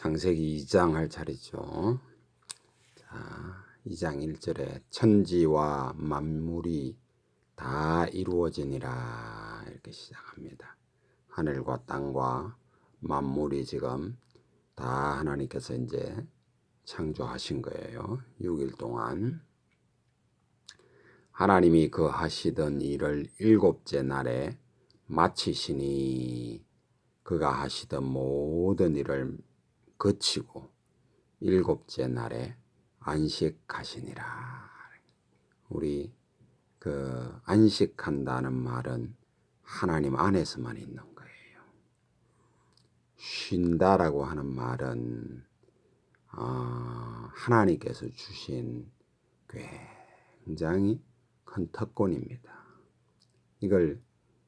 창세기 2장 할 차례죠. 자, 2장 1절에 천지와 만물이 다 이루어지니라 이렇게 시작합니다. 하늘과 땅과 만물이 지금 다 하나님께서 이제 창조하신 거예요. 6일 동안 하나님이 그 하시던 일을 일곱째 날에 마치시니 그가 하시던 모든 일을 거치고 일곱째 날에 안식하시니라. 우리 그 안식한다는 말은 하나님 안에서만 있는 거예요. 쉰다라고 하는 말은 하나님께서 주신 굉장히 큰 특권입니다. 이걸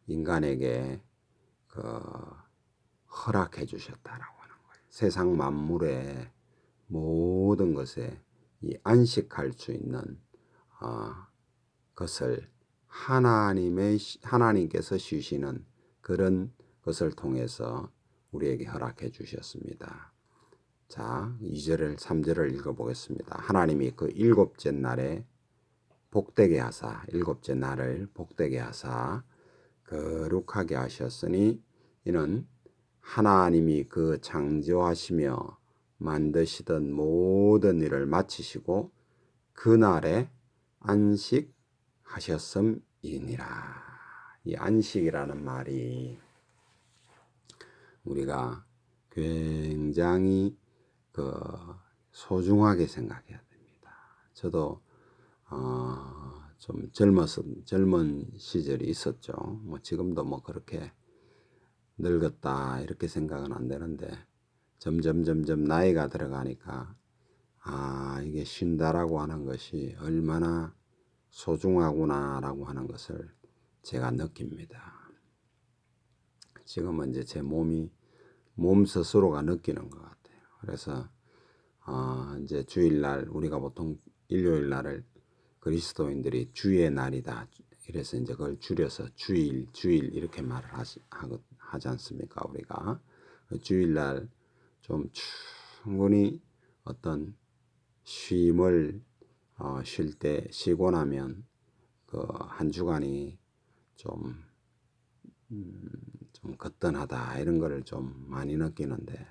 인간에게 허락해 주셨다라고 하는 거예요. 세상 만물의 모든 것에 이 안식할 수 있는 것을 하나님께서 주시는 그런 것을 통해서 우리에게 허락해 주셨습니다. 자, 2절을 3절을 읽어보겠습니다. 하나님이 그 일곱째 날에 복되게 하사 일곱째 날을 복되게 하사 거룩하게 하셨으니 이는 하나님이 그 창조하시며 만드시던 모든 일을 마치시고 그날에 안식하셨음이니라. 이 안식이라는 말이 우리가 굉장히 소중하게 생각해야 됩니다. 저도 좀 젊은 시절이 있었죠. 뭐 지금도 뭐 그렇게 늙었다 이렇게 생각은 안 되는데 점점 나이가 들어가니까 이게 쉰다라고 하는 것이 얼마나 소중하구나라고 하는 것을 제가 느낍니다. 지금은 이제 제 몸 스스로가 느끼는 것 같아요. 그래서 이제 주일날 우리가 보통 일요일 날을 그리스도인들이 주의 날이다. 이래서 이제 그걸 줄여서 주일 이렇게 말을 하지 않습니까? 우리가 주일날 좀 충분히 어떤 쉼을 쉴 때 쉬고 나면 그 한 주간이 좀 거뜬하다 이런 거를 좀 많이 느끼는데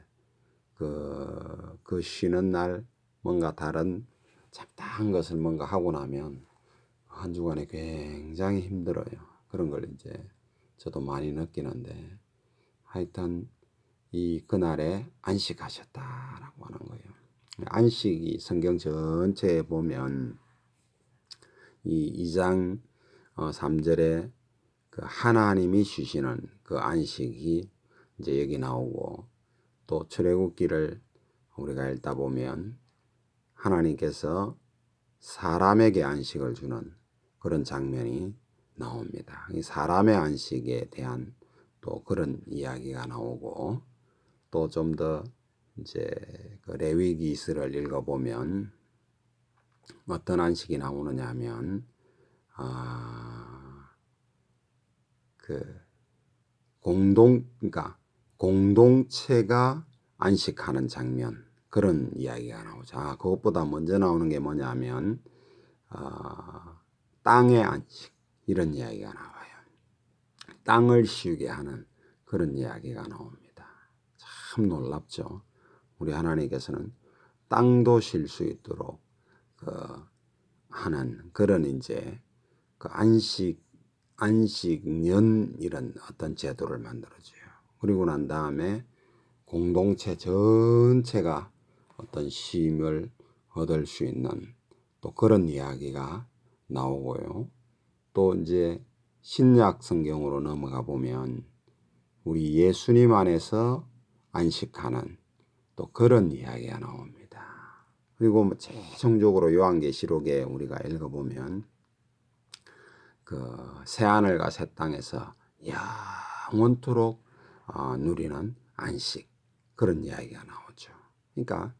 그 쉬는 날 뭔가 다른 잡다한 것을 뭔가 하고 나면 한 주간에 굉장히 힘들어요. 그런 걸 이제 저도 많이 느끼는데 하여튼 그날에 안식하셨다라고 하는 거예요. 안식이 성경 전체에 보면 이 2장 3절에 그 하나님이 주시는 그 안식이 이제 여기 나오고 또 출애굽기를 우리가 읽다 보면 하나님께서 사람에게 안식을 주는 그런 장면이 나옵니다. 이 사람의 안식에 대한 또 그런 이야기가 나오고 또 좀 더 이제 그 레위기서를 읽어보면 어떤 안식이 나오느냐 하면 그러니까 공동체가 안식하는 장면 그런 이야기가 나오죠. 그것보다 먼저 나오는 게 뭐냐면 땅의 안식 이런 이야기가 나와요. 땅을 쉬게 하는 그런 이야기가 나옵니다. 참 놀랍죠. 우리 하나님께서는 땅도 쉴 수 있도록 하는 그런 이제 그 안식년 이런 어떤 제도를 만들어줘요. 그리고 난 다음에 공동체 전체가 어떤 쉼을 얻을 수 있는 또 그런 이야기가 나오고요. 또 이제 신약 성경으로 넘어가 보면 우리 예수님 안에서 안식하는 또 그런 이야기가 나옵니다. 그리고 최종적으로 요한계시록에 우리가 읽어보면 그 새하늘과 새 땅에서 영원토록 누리는 안식 그런 이야기가 나오죠. 그러니까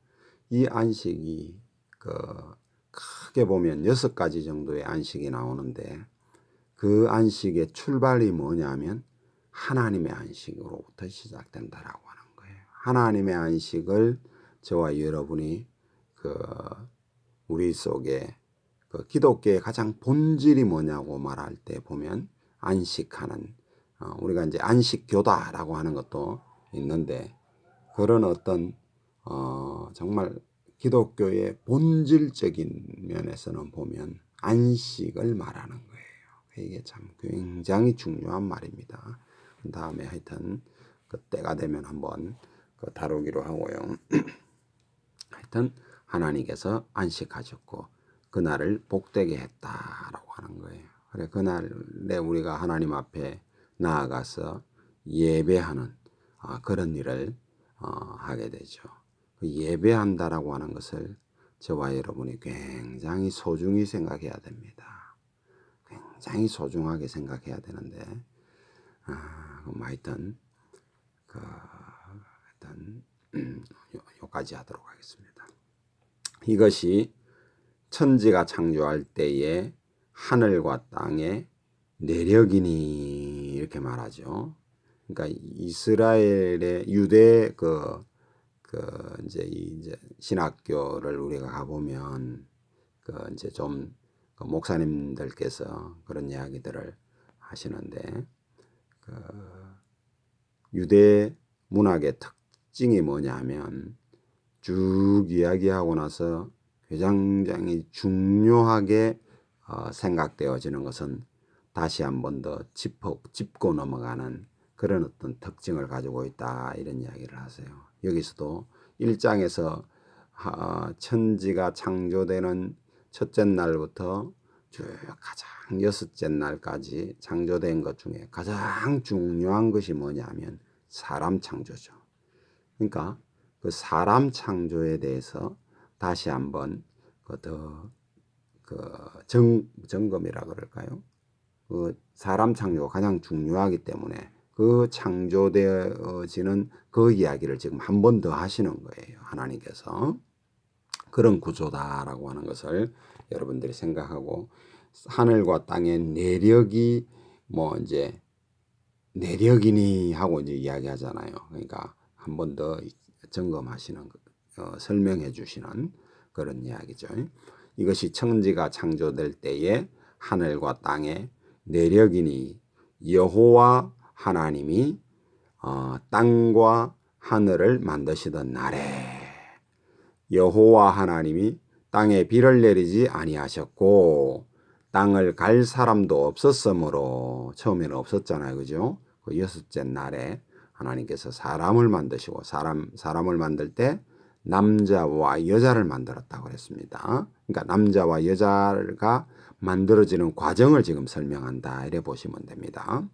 이 안식이 크게 보면 6가지 정도의 안식이 나오는데 그 안식의 출발이 뭐냐면 하나님의 안식으로부터 시작된다라고 하는 거예요. 하나님의 안식을 저와 여러분이 우리 속에 기독교의 가장 본질이 뭐냐고 말할 때 보면 안식하는, 우리가 이제 안식교다라고 하는 것도 있는데, 그런 어떤 정말 기독교의 본질적인 면에서는 보면 안식을 말하는 거예요. 이게 참 굉장히 중요한 말입니다. 다음에 하여튼 때가 되면 한번 다루기로 하고요. 하여튼 하나님께서 안식하셨고 그날을 복되게 했다라고 하는 거예요. 그래, 그날에 우리가 하나님 앞에 나아가서 예배하는 그런 일을 하게 되죠. 예배한다라고 하는 것을 저와 여러분이 굉장히 소중히 생각해야 됩니다. 굉장히 소중하게 생각해야 되는데, 하여튼 일단 여기까지 하도록 하겠습니다. 이것이 천지가 창조할 때에 하늘과 땅의 내력이니 이렇게 말하죠. 그러니까 이스라엘의 유대 이제 신학교를 우리가 가보면 이제 좀 목사님들께서 그런 이야기들을 하시는데, 유대 문학의 특징이 뭐냐면 쭉 이야기하고 나서 굉장히 중요하게 생각되어지는 것은 다시 한 번 더 짚고 넘어가는 그런 어떤 특징을 가지고 있다, 이런 이야기를 하세요. 여기서도 1장에서 천지가 창조되는 첫째 날부터 쭉 가장 여섯째 날까지 창조된 것 중에 가장 중요한 것이 뭐냐면 사람 창조죠. 그러니까 그 사람 창조에 대해서 다시 한번 점검이라 그럴까요? 그 사람 창조가 가장 중요하기 때문에 그 창조되어지는 그 이야기를 지금 한 번 더 하시는 거예요. 하나님께서 그런 구조다라고 하는 것을 여러분들이 생각하고, 하늘과 땅의 내력이 이제 내력이니 하고 이제 이야기하잖아요. 그러니까 한 번 더 점검하시는, 설명해 주시는 그런 이야기죠. 이것이 천지가 창조될 때에 하늘과 땅의 내력이니 여호와 하나님이 땅과 하늘을 만드시던 날에, 여호와 하나님이 땅에 비를 내리지 아니하셨고 땅을 갈 사람도 없었으므로, 처음에는 없었잖아요, 그죠? 그 여섯째 날에 하나님께서 사람을 만드시고, 사람을 만들 때 남자와 여자를 만들었다고 그랬습니다. 그러니까 남자와 여자가 만들어지는 과정을 지금 설명한다, 이래 보시면 됩니다.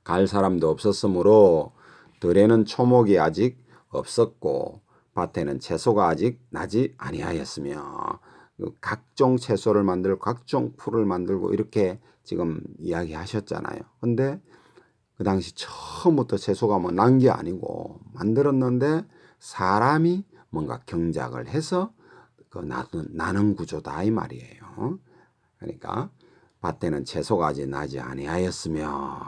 갈 사람도 없었으므로 들에는 초목이 아직 없었고 밭에는 채소가 아직 나지 아니하였으며, 각종 채소를 만들고 각종 풀을 만들고 이렇게 지금 이야기하셨잖아요. 근데 그 당시 처음부터 채소가 난 게 아니고 만들었는데 사람이 뭔가 경작을 해서 나는 구조다, 이 말이에요. 그러니까 밭에는 채소가 아직 나지 아니하였으며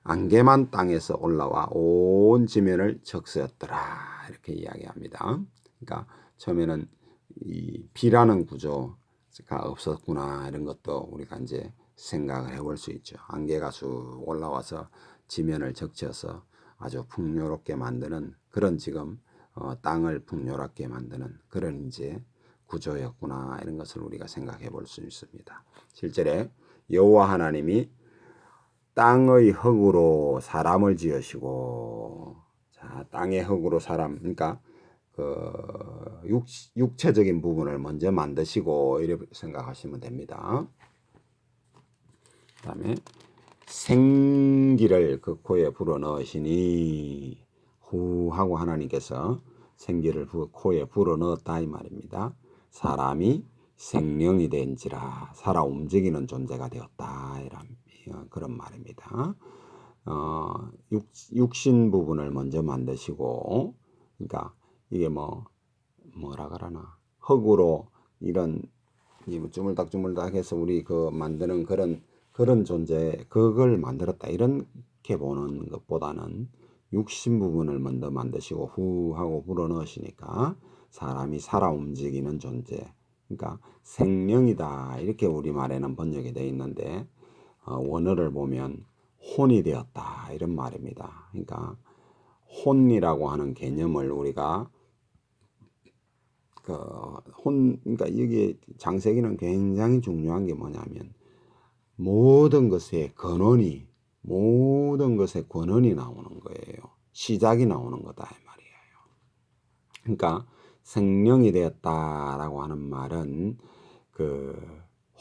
안개만 땅에서 올라와 온 지면을 적시었더라, 이렇게 이야기합니다. 그러니까 처음에는 이 비라는 구조가 없었구나, 이런 것도 우리가 이제 생각을 해볼 수 있죠. 안개가 쑥 올라와서 지면을 적셔서 아주 풍요롭게 만드는 그런, 지금 땅을 풍요롭게 만드는 그런 이제 구조였구나, 이런 것을 우리가 생각해 볼 수 있습니다. 실제로 여호와 하나님이 땅의 흙으로 사람을 지으시고, 자, 땅의 흙으로 사람, 그러니까 육체적인 부분을 먼저 만드시고 이렇게 생각하시면 됩니다. 그다음에 생기를 그 코에 불어넣으시니, 후 하고 하나님께서 생기를 코에 불어넣었다, 이 말입니다. 사람이 생명이 된지라 살아 움직이는 존재가 되었다, 이런 그런 말입니다. 육신 부분을 먼저 만드시고, 그러니까 이게 뭐라 그러나, 흙으로 이런 주물닥주물닥 해서 우리 만드는 그런 존재, 그걸 만들었다, 이렇게 보는 것보다는 육신 부분을 먼저 만드시고 후 하고 불어넣으시니까 사람이 살아 움직이는 존재, 그러니까 생명이다 이렇게 우리말에는 번역이 되어 있는데 원어를 보면 혼이 되었다 이런 말입니다. 그러니까 혼이라고 하는 개념을 우리가 그러니까 여기 장세기는 굉장히 중요한 게 뭐냐면 모든 것의 근원이 모든 것의 근원이 나오는 거예요. 시작이 나오는 거다 이 말이에요. 그러니까 생명이 되었다라고 하는 말은 그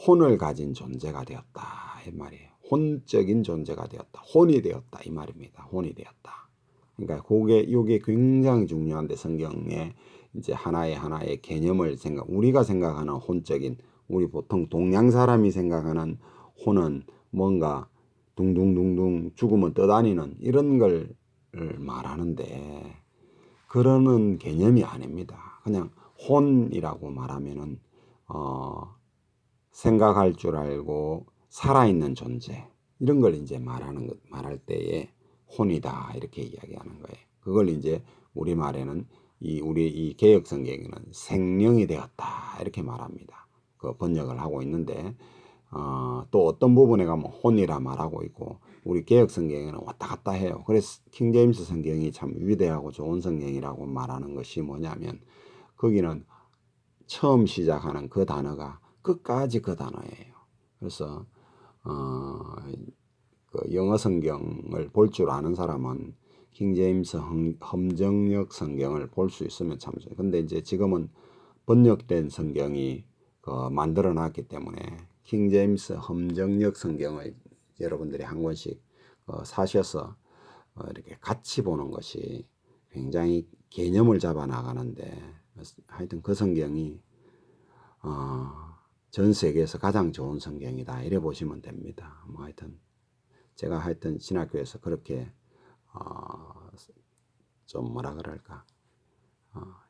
혼을 가진 존재가 되었다 이 말이에요. 혼적인 존재가 되었다. 혼이 되었다 이 말입니다. 혼이 되었다. 그러니까 이게 굉장히 중요한데 성경에 이제 하나의 개념을 우리가 생각하는 혼적인 우리 보통 동양 사람이 생각하는 혼은 뭔가 둥둥둥둥 죽으면 떠다니는 이런 걸 말하는데 그러는 개념이 아닙니다. 그냥 혼이라고 말하면은 생각할 줄 알고 살아있는 존재 이런 걸 이제 말할 때에 혼이다 이렇게 이야기하는 거예요. 그걸 이제 우리말에는 우리 이 개역 성경에는 생명이 되었다 이렇게 말합니다. 그 번역을 하고 있는데 또 어떤 부분에 가면 혼이라 말하고 있고 우리 개역 성경에는 왔다 갔다 해요. 그래서 킹제임스 성경이 참 위대하고 좋은 성경이라고 말하는 것이 뭐냐면 거기는 처음 시작하는 그 단어가 끝까지 그 단어예요. 그래서 그 영어 성경을 볼 줄 아는 사람은 킹제임스 험정역 성경을 볼 수 있으면 참 좋아요. 근데 이제 지금은 번역된 성경이 만들어 놨기 때문에 킹제임스 험정역 성경을 여러분들이 한 권씩 사셔서 이렇게 같이 보는 것이 굉장히 개념을 잡아 나가는데 하여튼 그 성경이 전 세계에서 가장 좋은 성경이다 이래 보시면 됩니다. 뭐 제가 신학교에서 그렇게 좀 뭐라 그럴까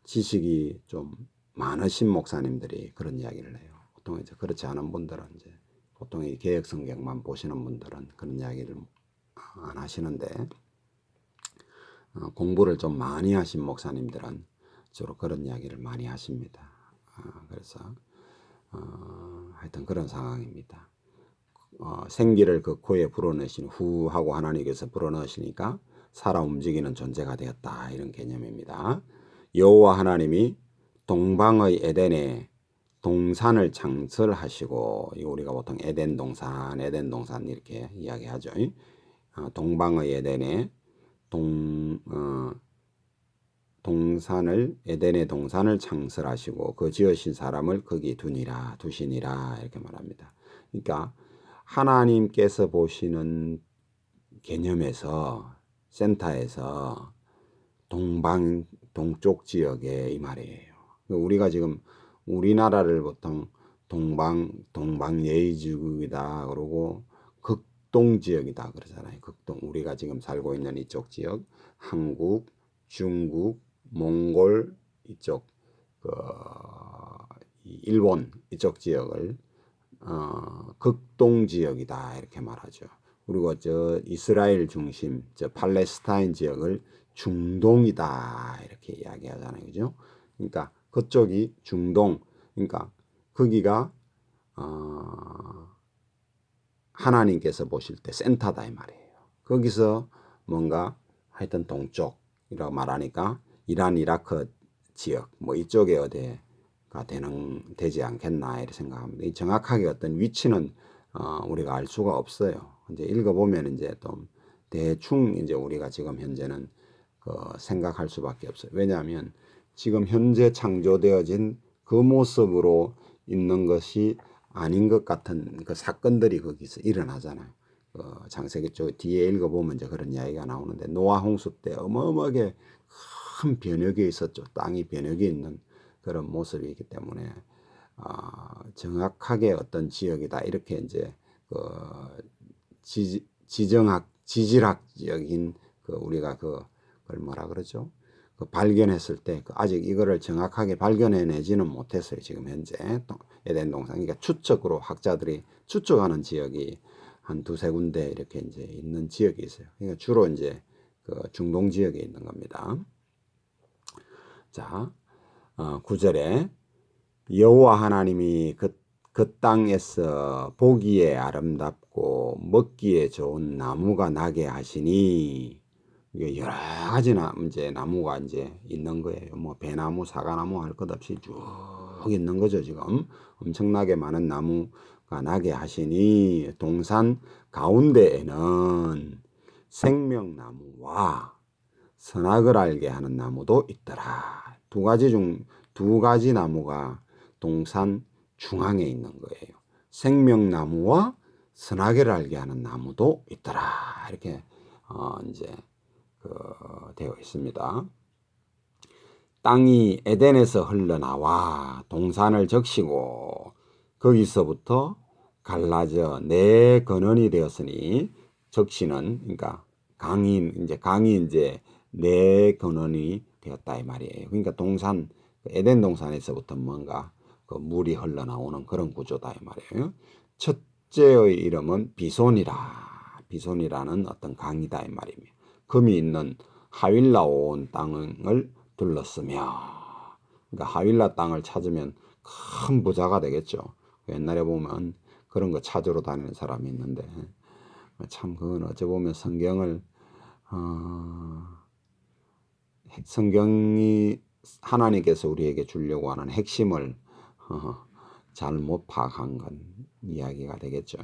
지식이 좀 많으신 목사님들이 그런 이야기를 해요. 보통 이제 그렇지 않은 분들은 이제 보통 이 개역 성경만 보시는 분들은 그런 이야기를 안 하시는데 공부를 좀 많이 하신 목사님들은 주로 그런 이야기를 많이 하십니다. 그래서 하여튼 그런 상황입니다. 생기를 그 코에 불어넣으신 후 하고 하나님께서 불어넣으시니까 살아 움직이는 존재가 되었다 이런 개념입니다. 여호와 하나님이 동방의 에덴에 동산을 창설하시고 우리가 보통 에덴 동산 이렇게 이야기하죠. 동방의 에덴에 에덴의 동산을 창설하시고 그 지으신 사람을 거기 두시니라 이렇게 말합니다. 그러니까 하나님께서 보시는 개념에서 센터에서 동쪽 지역에 이 말이에요. 우리가 지금 우리나라를 보통 동방예의지국이다 그러고 극동 지역이다 그러잖아요. 극동 우리가 지금 살고 있는 이쪽 지역 한국, 중국, 몽골 이쪽 일본 이쪽 지역을 극동 지역이다 이렇게 말하죠. 그리고 저 이스라엘 중심 저 팔레스타인 지역을 중동이다 이렇게 이야기하잖아요. 그죠? 그러니까 그쪽이 중동 그러니까 거기가 하나님께서 보실 때 센터다 이 말이에요. 거기서 뭔가 하여튼 동쪽이라고 말하니까 이란 이라크 지역 뭐 이쪽에 어디가 되지 않겠나 이렇게 생각합니다. 정확하게 어떤 위치는 우리가 알 수가 없어요. 이제 읽어보면 이제 좀 대충 이제 우리가 지금 현재는 생각할 수밖에 없어요. 왜냐하면 지금 현재 창조되어진 그 모습으로 있는 것이 아닌 것 같은 그 사건들이 거기서 일어나잖아요. 창세기 쪽 뒤에 읽어보면 이제 그런 이야기가 나오는데 노아 홍수 때 어마어마하게 큰 변혁이 있었죠. 땅이 변혁이 있는 그런 모습이기 때문에 정확하게 어떤 지역이다 이렇게 이제 지질학적인 우리가 그걸 뭐라 그러죠? 발견했을 때 아직 이거를 정확하게 발견해내지는 못했어요. 지금 현재 에덴 동산. 그러니까 추측으로 학자들이 추측하는 지역이 한 두세 군데 이렇게 이제 있는 지역이 있어요. 그러니까 주로 이제 그 중동 지역에 있는 겁니다. 자, 9절에 여호와 하나님이 그 땅에서 보기에 아름답고 먹기에 좋은 나무가 나게 하시니, 이게 여러 가지 이제 나무가 이제 있는 거예요. 뭐 배나무, 사과나무 할 것 없이 쭉 있는 거죠. 지금 엄청나게 많은 나무가 나게 하시니 동산 가운데에는 생명나무와 선악을 알게 하는 나무도 있더라. 두 가지 나무가 동산 중앙에 있는 거예요. 생명나무와 선악을 알게 하는 나무도 있더라. 이렇게 이제 되어 있습니다. 땅이 에덴에서 흘러나와 동산을 적시고 거기서부터 갈라져 네 근원이 되었으니, 적시는 그러니까 강이 이제 네 근원이 되었다 이 말이에요. 그러니까 동산 에덴 동산에서부터 뭔가 그 물이 흘러나오는 그런 구조다 이 말이에요. 첫째의 이름은 비손이라는 어떤 강이다 이 말입니다. 금이 있는 하윌라 온 땅을 둘렀으며, 그러니까 하윌라 땅을 찾으면 큰 부자가 되겠죠. 옛날에 보면 그런 거 찾으러 다니는 사람이 있는데, 참 그건 어찌 보면 성경이 하나님께서 우리에게 주려고 하는 핵심을 잘못 파악한 건 이야기가 되겠죠.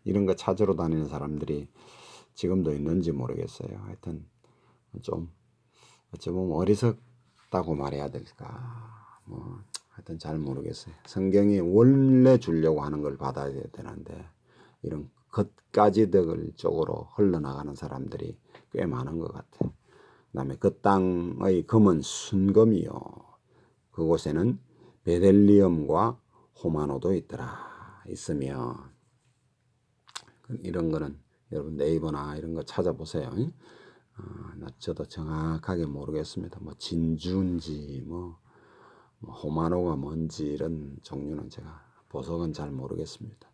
이런 거 찾으러 다니는 사람들이 지금도 있는지 모르겠어요. 하여튼 좀 어찌 보면 어리석다고 말해야 될까, 뭐 하여튼 잘 모르겠어요. 성경이 원래 주려고 하는 걸 받아야 되는데 이런 겉가지들 쪽으로 흘러나가는 사람들이 꽤 많은 것 같아요. 그 다음에 그 땅의 금은 순금이요, 그곳에는 베델리엄과 호마노도 있으며, 이런 거는 여러분 네이버나 이런 거 찾아보세요. 저도 정확하게 모르겠습니다. 뭐 진주인지 뭐 호마노가 뭔지 이런 종류는 제가 보석은 잘 모르겠습니다.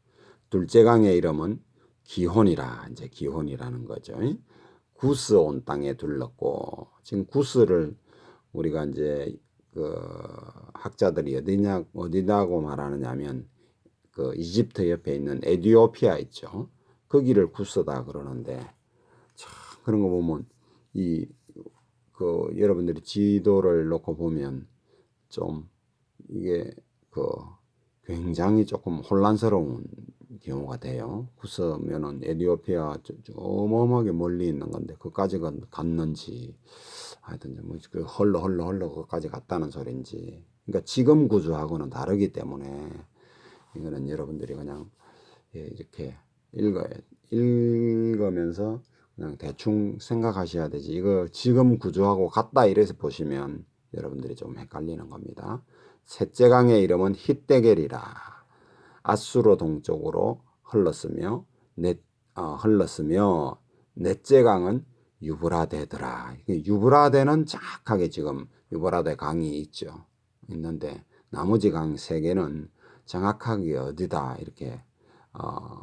둘째 강의 이름은 기혼이라, 이제 기혼이라는 거죠. 구스 온 땅에 둘렀고, 지금 구스를 우리가 이제 그 학자들이 어디다고 말하느냐면 그 이집트 옆에 있는 에티오피아 있죠. 거기를 구스다 그러는데, 참 그런 거 보면 여러분들이 지도를 놓고 보면 좀 이게 굉장히 조금 혼란스러운 경우가 돼요. 구스면은 에티오피아 어마어마하게 멀리 있는 건데 그까지 갔는지, 하여튼 그 흘러 그까지 갔다는 소린지, 그러니까 지금 구조하고는 다르기 때문에 이거는 여러분들이 그냥 이렇게 읽으면서 그냥 대충 생각하셔야 되지, 이거 지금 구조하고 같다 이래서 보시면 여러분들이 좀 헷갈리는 겁니다. 셋째 강의 이름은 히데겔이라. 아수르 동쪽으로 흘렀으며 넷째 강은 유브라데더라. 유브라데는 정확하게 지금 유브라데 강이 있는데 나머지 강 세 개는 정확하게 어디다 이렇게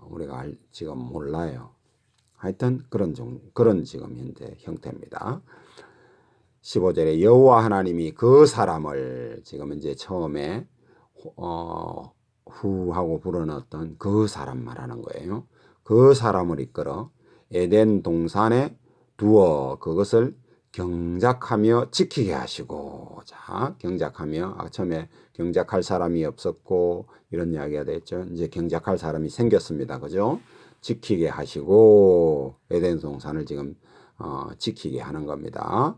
우리가 지금 몰라요. 하여튼 그런 지금 현재 형태입니다. 15절에 여호와 하나님이 그 사람을, 지금 이제 처음에 후 하고 불어넣었던 그 사람 말하는 거예요. 그 사람을 이끌어 에덴 동산에 두어 그것을 경작하며 지키게 하시고. 자, 경작하며, 처음에 경작할 사람이 없었고 이런 이야기가 됐죠. 이제 경작할 사람이 생겼습니다. 그죠? 지키게 하시고 에덴 동산을 지금 지키게 하는 겁니다.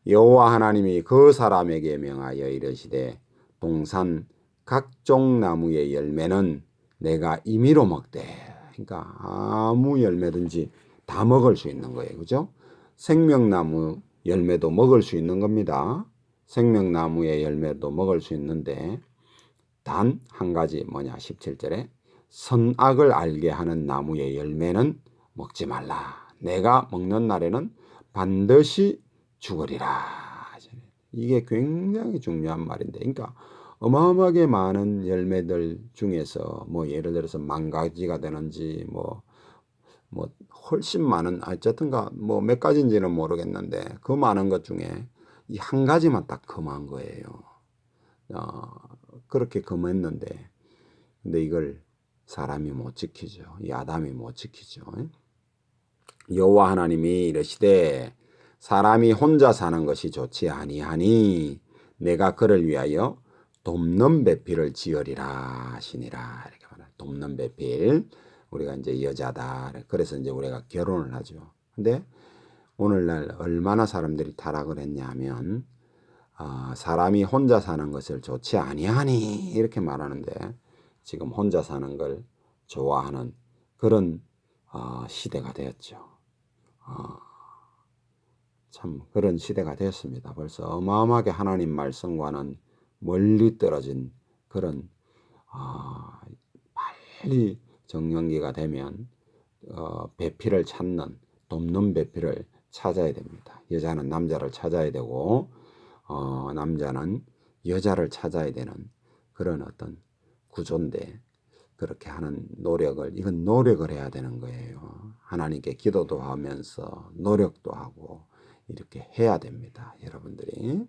여호와 하나님이 그 사람에게 명하여 이르시되 동산 각종 나무의 열매는 내가 임의로 먹되, 그러니까 아무 열매든지 다 먹을 수 있는 거예요. 그죠? 생명나무 열매도 먹을 수 있는 겁니다. 생명나무의 열매도 먹을 수 있는데 단 한 가지 뭐냐, 17절에 선악을 알게 하는 나무의 열매는 먹지 말라. 내가 먹는 날에는 반드시 죽으리라. 이게 굉장히 중요한 말인데, 그러니까 어마어마하게 많은 열매들 중에서 뭐 예를 들어서 망가지가 되는지 뭐 훨씬 많은 어쨌든가 뭐 몇 가지인지는 모르겠는데 그 많은 것 중에 이 한 가지만 딱 금한 거예요. 그렇게 금했는데 근데 이걸 사람이 못 지키죠. 이 아담이 못 지키죠. 여호와 하나님이 이르시되 사람이 혼자 사는 것이 좋지 아니하니 내가 그를 위하여 돕는 배필을 지으리라 하시니라. 이렇게 말해요. 돕는 배필. 우리가 이제 여자다. 그래서 이제 우리가 결혼을 하죠. 근데 오늘날 얼마나 사람들이 타락을 했냐 하면 사람이 혼자 사는 것을 좋지 아니하니 이렇게 말하는데 지금 혼자 사는 걸 좋아하는 그런 시대가 되었죠. 참 그런 시대가 되었습니다. 벌써 어마어마하게 하나님 말씀과는 멀리 떨어진 그런 빨리 정년기가 되면 배필을 찾는 돕는 배필을 찾아야 됩니다. 여자는 남자를 찾아야 되고 남자는 여자를 찾아야 되는 그런 어떤 구조인데 그렇게 하는 노력을 이건 노력을 해야 되는 거예요. 하나님께 기도도 하면서 노력도 하고 이렇게 해야 됩니다. 여러분들이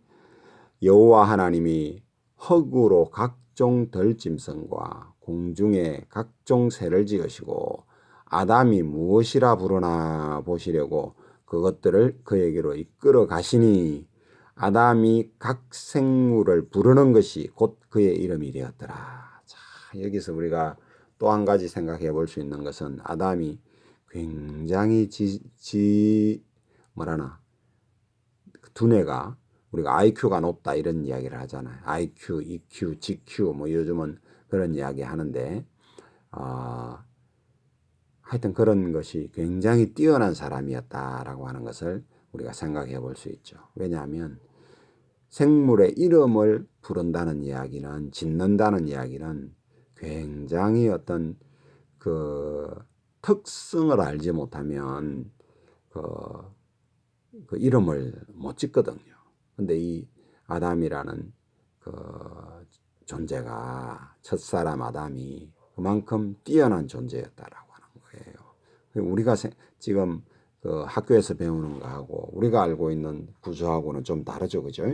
여호와 하나님이 흙으로 각종 들짐승과 공중에 각종 새를 지으시고 아담이 무엇이라 부르나 보시려고 그것들을 그에게로 이끌어 가시니 아담이 각 생물을 부르는 것이 곧 그의 이름이 되었더라. 자, 여기서 우리가 또 한 가지 생각해 볼 수 있는 것은 아담이 굉장히 뭐라나 두뇌가 우리가 IQ가 높다 이런 이야기를 하잖아요. IQ, EQ, GQ 뭐 요즘은 그런 이야기 하는데 하여튼 그런 것이 굉장히 뛰어난 사람이었다라고 하는 것을 우리가 생각해 볼 수 있죠. 왜냐하면 생물의 이름을 부른다는 이야기는 짓는다는 이야기는 굉장히 어떤 그 특성을 알지 못하면 그 이름을 못 짓거든요. 근데 이 아담이라는 그 존재가 첫사람 아담이 그만큼 뛰어난 존재였다라고 하는 거예요. 우리가 지금 그 학교에서 배우는 거하고 우리가 알고 있는 구조하고는 좀 다르죠, 그죠?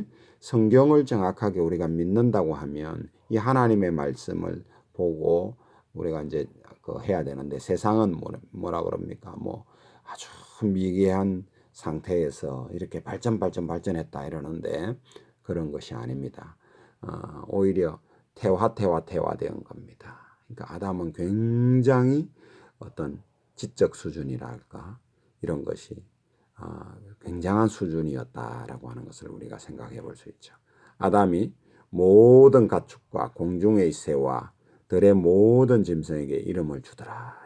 성경을 정확하게 우리가 믿는다고 하면 이 하나님의 말씀을 보고 우리가 이제 그 해야 되는데 세상은 뭐라 그럽니까? 뭐 아주 미개한 상태에서 이렇게 발전했다 이러는데 그런 것이 아닙니다. 오히려 태화된 겁니다. 그러니까 아담은 굉장히 어떤 지적 수준이랄까 이런 것이 굉장한 수준이었다라고 하는 것을 우리가 생각해 볼 수 있죠. 아담이 모든 가축과 공중의 새와 들의 모든 짐승에게 이름을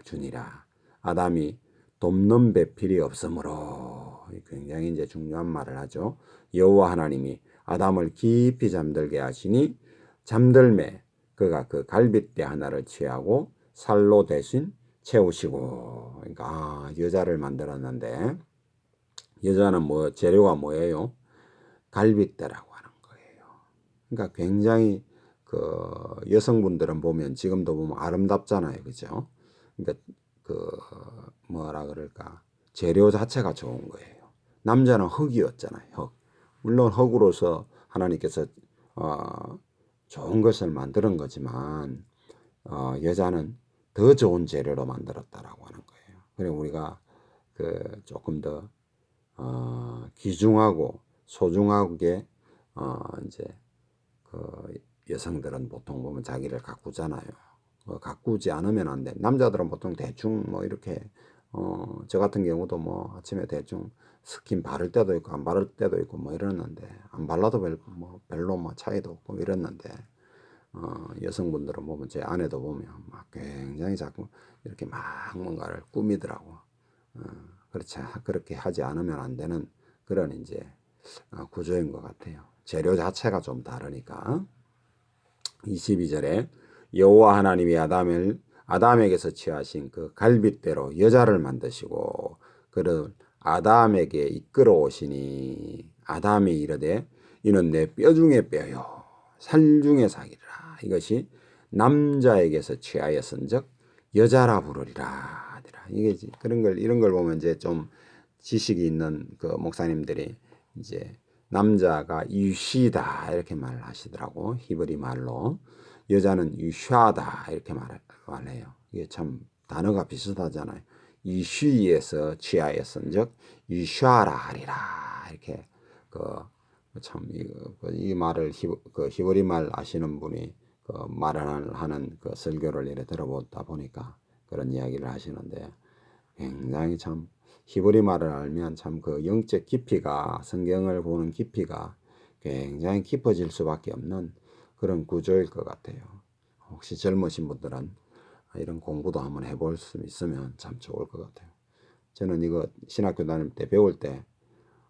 주니라. 아담이 돕는 배필이 없으므로 굉장히 이제 중요한 말을 하죠. 여호와 하나님이 아담을 깊이 잠들게 하시니 잠들매 그가 그 갈빗대 하나를 취하고 살로 대신 채우시고 그러니까 여자를 만들었는데 여자는 뭐 재료가 뭐예요? 갈빗대라고 하는 거예요. 그러니까 굉장히 그 여성분들은 보면 지금도 보면 아름답잖아요, 그죠? 그러니까 그 뭐라 그럴까 재료 자체가 좋은 거예요. 남자는 흙이었잖아요, 흙. 물론 흙으로서 하나님께서 좋은 것을 만드는 거지만 여자는 더 좋은 재료로 만들었다라고 하는 거예요. 그래서 우리가 그 조금 더 귀중하고 소중하게 이제 그 여성들은 보통 보면 자기를 가꾸잖아요. 가꾸지 않으면 안 돼. 남자들은 보통 대충 뭐 이렇게 저 같은 경우도 뭐 아침에 대충 스킨 바를 때도 있고 안 바를 때도 있고 뭐 이랬는데 안 발라도 별로 뭐 차이도 없고 이랬는데 여성분들은 보면 제 아내도 보면 막 굉장히 자꾸 이렇게 막 뭔가를 꾸미더라고. 그렇게 하지 않으면 안 되는 그런 이제 구조인 것 같아요. 재료 자체가 좀 다르니까. 22절에 여호와 하나님이 아담에게서 취하신 그 갈빗대로 여자를 만드시고 그를 아담에게 이끌어 오시니 아담이 이르되 이는 내 뼈 중에 뼈요 살 중에 살이라 이것이 남자에게서 취하였은즉 여자라 부르리라 하더라. 이게 이런 걸 보면 이제 좀 지식이 있는 그 목사님들이 이제 남자가 유시다 이렇게 말하시더라고. 히브리 말로. 여자는 유샤다 이렇게 말해요. 이게 참 단어가 비슷하잖아요. 유시에서 취하였은즉 유샤라 하리라 이렇게 참 이 말을 히브리 말 아시는 분이 말을 하는 그 설교를 이렇게 들어보다 보니까 그런 이야기를 하시는데 굉장히 참 히브리 말을 알면 참 그 영적 깊이가 성경을 보는 깊이가 굉장히 깊어질 수밖에 없는 그런 구조일 것 같아요. 혹시 젊으신 분들은 이런 공부도 한번 해볼 수 있으면 참 좋을 것 같아요. 저는 이거 신학교 다닐 때 배울 때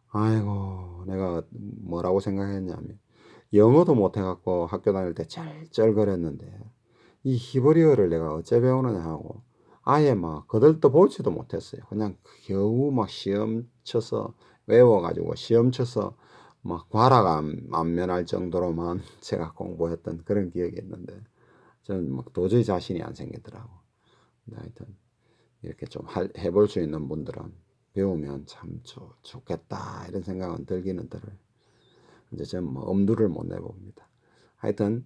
아이고 내가 뭐라고 생각했냐면 영어도 못해갖고 학교 다닐 때 쩔쩔거렸는데 이 히브리어를 내가 어째 배우느냐 하고 아예 막 거들떠 보지도 못했어요. 그냥 겨우 막 시험 쳐서 외워가지고 시험 쳐서 막 과락 안 면할 정도로만 제가 공부했던 그런 기억이 있는데 저는 막 도저히 자신이 안 생기더라고. 하여튼 이렇게 좀 해볼 수 있는 분들은 배우면 참 좋겠다 이런 생각은 들기는 들어요. 이제 저는 뭐 엄두를 못 내봅니다. 하여튼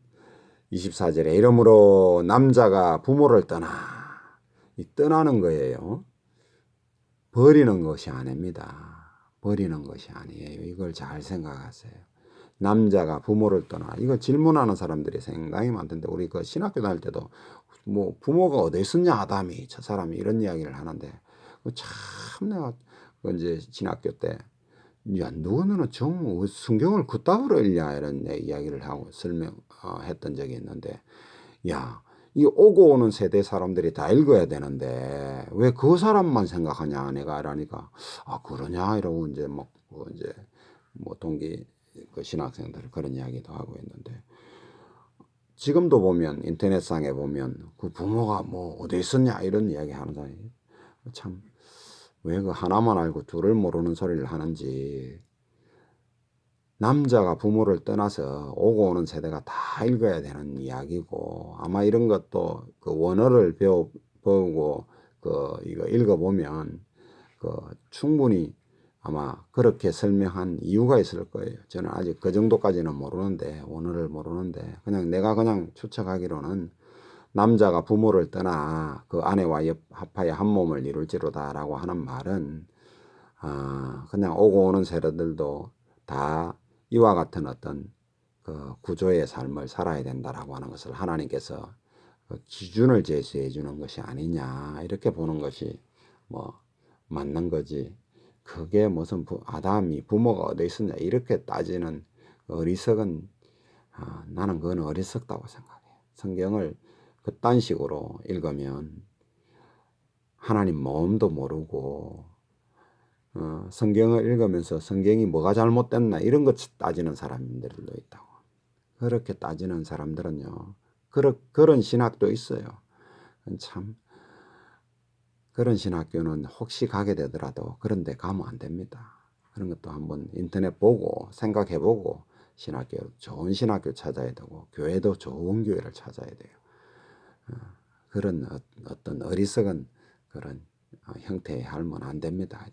24절에 이러므로 남자가 부모를 떠나 이 떠나는 거예요. 버리는 것이 아닙니다. 버리는 것이 아니에요. 이걸 잘 생각하세요. 남자가 부모를 떠나 이거 질문하는 사람들이 상당히 많던데 우리 그 신학교 다닐 때도 뭐 부모가 어디 있었냐 아담이 저 사람이 이런 이야기를 하는데 참 내가 이제 신학교 때 야, 너는 성경을 그따위로 읽냐 이런 이야기를 하고 설명했던 적이 있는데 야, 이 오고 오는 세대 사람들이 다 읽어야 되는데 왜 그 사람만 생각하냐 내가 이러니까 아 그러냐 이러고 이제 이제 동기 그 신학생들 그런 이야기도 하고 있는데 지금도 보면 인터넷상에 보면 그 부모가 뭐 어디 있었냐 이런 이야기 하는 사람이 참 왜 그 하나만 알고 둘을 모르는 소리를 하는지 남자가 부모를 떠나서 오고 오는 세대가 다 읽어야 되는 이야기고 아마 이런 것도 그 원어를 배우고 이거 읽어보면 충분히 아마 그렇게 설명한 이유가 있을 거예요. 저는 아직 그 정도까지는 모르는데 원어를 모르는데 내가 그냥 추측하기로는 남자가 부모를 떠나 그 아내와 합하여 한 몸을 이룰지로다라고 하는 말은 그냥 오고 오는 세대들도 다 이와 같은 어떤 그 구조의 삶을 살아야 된다라고 하는 것을 하나님께서 기준을 제시해 주는 것이 아니냐 이렇게 보는 것이 뭐 맞는 거지. 그게 무슨 아담이 부모가 어디 있었냐 이렇게 따지는 어리석은 나는 그건 어리석다고 생각해요. 성경을 그딴 식으로 읽으면 하나님 마음도 모르고 성경을 읽으면서 성경이 뭐가 잘못됐나 이런 것 따지는 사람들도 있다고. 그렇게 따지는 사람들은요. 그런 신학도 있어요. 참 그런 신학교는 혹시 가게 되더라도 그런 데 가면 안 됩니다. 그런 것도 한번 인터넷 보고 생각해 보고 좋은 신학교 찾아야 되고 교회도 좋은 교회를 찾아야 돼요. 그런 어떤 어리석은 그런 형태의 삶은 안 됩니다.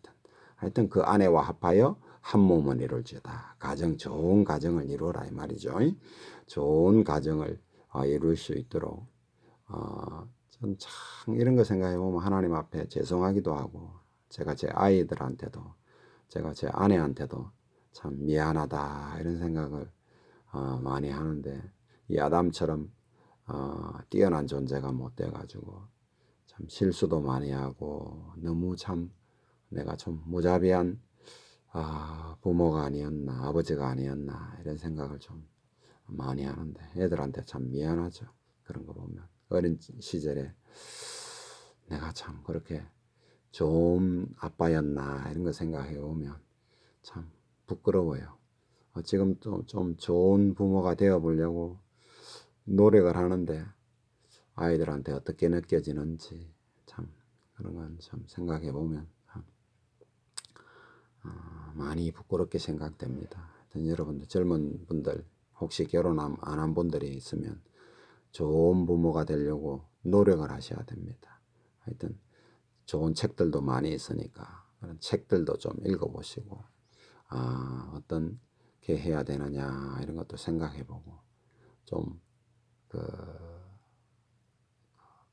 하여튼 그 아내와 합하여 한 몸은 이룰지어다. 좋은 가정을 이루라 이 말이죠. 좋은 가정을 이룰 수 있도록 전 참 이런 거 생각해 보면 하나님 앞에 죄송하기도 하고 제가 제 아이들한테도 제가 제 아내한테도 참 미안하다 이런 생각을 많이 하는데 이 아담처럼 뛰어난 존재가 못 돼가지고 참 실수도 많이 하고 너무 참 내가 좀 무자비한 부모가 아니었나 아버지가 아니었나 이런 생각을 좀 많이 하는데 애들한테 참 미안하죠. 그런 거 보면 어린 시절에 내가 참 그렇게 좋은 아빠였나 이런 거 생각해 보면 참 부끄러워요. 지금 좀 좋은 부모가 되어 보려고 노력을 하는데 아이들한테 어떻게 느껴지는지 참 그런 건 참 생각해 보면 많이 부끄럽게 생각됩니다. 여러분들 젊은 분들 혹시 결혼 안 한 분들이 있으면 좋은 부모가 되려고 노력을 하셔야 됩니다. 하여튼 좋은 책들도 많이 있으니까 그런 책들도 좀 읽어보시고 어떻게 해야 되느냐 이런 것도 생각해보고 좀 그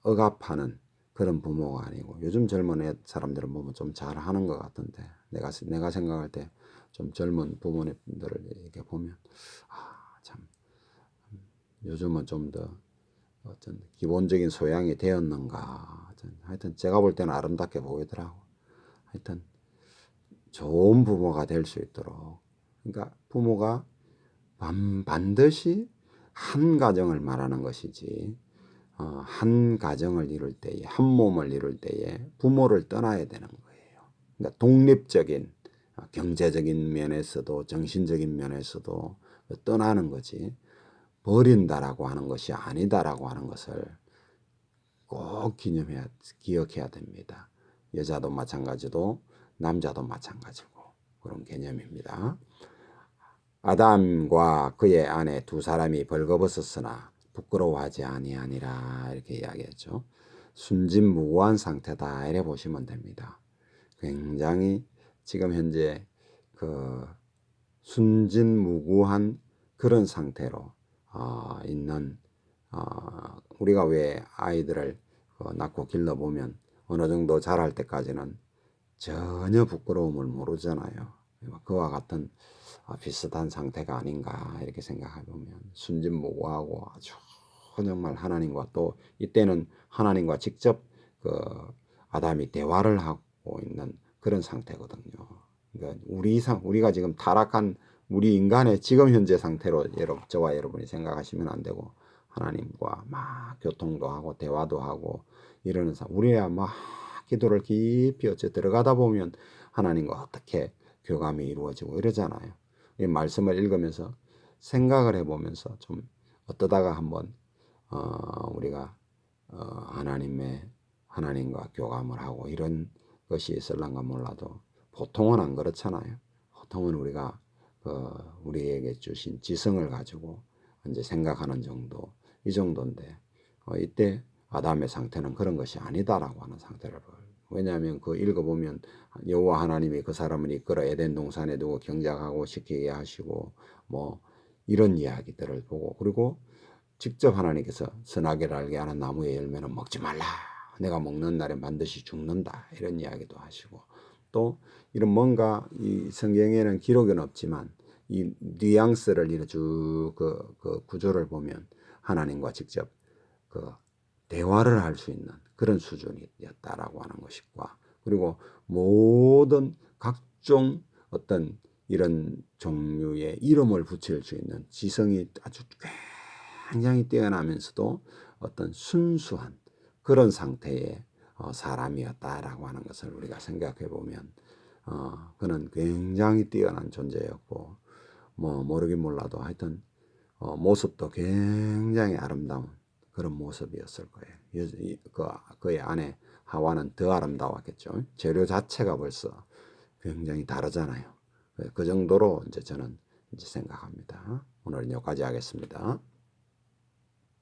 억압하는 그런 부모가 아니고 요즘 젊은 사람들은 보면 좀 잘하는 것 같은데 내가 생각할 때 좀 젊은 부모님들을 이렇게 보면 참 요즘은 좀 더 어떤 기본적인 소양이 되었는가 하여튼 제가 볼 때는 아름답게 보이더라고. 하여튼 좋은 부모가 될 수 있도록 그러니까 부모가 반드시 한 가정을 말하는 것이지 한 가정을 이룰 때에 한 몸을 이룰 때에 부모를 떠나야 되는 거예요. 그러니까 독립적인 경제적인 면에서도 정신적인 면에서도 떠나는 거지 버린다라고 하는 것이 아니다라고 하는 것을 꼭 기억해야 됩니다. 여자도 마찬가지고 남자도 마찬가지고 그런 개념입니다. 아담과 그의 아내 두 사람이 벌거벗었으나 부끄러워하지 아니하니라 이렇게 이야기했죠. 순진무구한 상태다 이래 보시면 됩니다. 굉장히 지금 현재 그 순진무구한 그런 상태로 있는 우리가 왜 아이들을 낳고 길러보면 어느 정도 자랄 때까지는 전혀 부끄러움을 모르잖아요. 그와 같은 비슷한 상태가 아닌가 이렇게 생각해 보면 순진무구하고 아주 정말 하나님과 또 이때는 하나님과 직접 그 아담이 대화를 하고 있는 그런 상태거든요. 그러니까 우리가 지금 타락한 우리 인간의 지금 현재 상태로 저와 여러분이 생각하시면 안 되고 하나님과 막 교통도 하고 대화도 하고 이러는 우리야 막 기도를 깊이 어째 들어가다 보면 하나님과 어떻게 교감이 이루어지고 이러잖아요. 이 말씀을 읽으면서 생각을 해보면서 좀 어떠다가 한번 우리가 하나님과 교감을 하고 이런 것이 있을란가 몰라도 보통은 안 그렇잖아요. 보통은 우리가 우리에게 주신 지성을 가지고 이제 생각하는 정도 이 정도인데 이때 아담의 상태는 그런 것이 아니다라고 하는 상태를 왜냐하면 그 읽어보면 여호와 하나님이 그 사람을 이끌어 에덴 동산에 두고 경작하고 시키게 하시고 뭐 이런 이야기들을 보고 그리고 직접 하나님께서 선악을 알게 하는 나무의 열매는 먹지 말라. 내가 먹는 날에 반드시 죽는다. 이런 이야기도 하시고 또 이런 뭔가 이 성경에는 기록은 없지만 이 뉘앙스를 이렇게 쭉 그 구조를 보면 하나님과 직접 그 대화를 할 수 있는 그런 수준이었다라고 하는 것과 그리고 모든 각종 어떤 이런 종류의 이름을 붙일 수 있는 지성이 아주 굉장히 뛰어나면서도 어떤 순수한 그런 상태의 사람이었다라고 하는 것을 우리가 생각해 보면 그는 굉장히 뛰어난 존재였고 뭐 모르긴 몰라도 하여튼 모습도 굉장히 아름다운 그런 모습이었을 거예요. 그의 아내 하와는 더 아름다웠겠죠. 재료 자체가 벌써 굉장히 다르잖아요. 그 정도로 이제 저는 이제 생각합니다. 오늘은 여기까지 하겠습니다.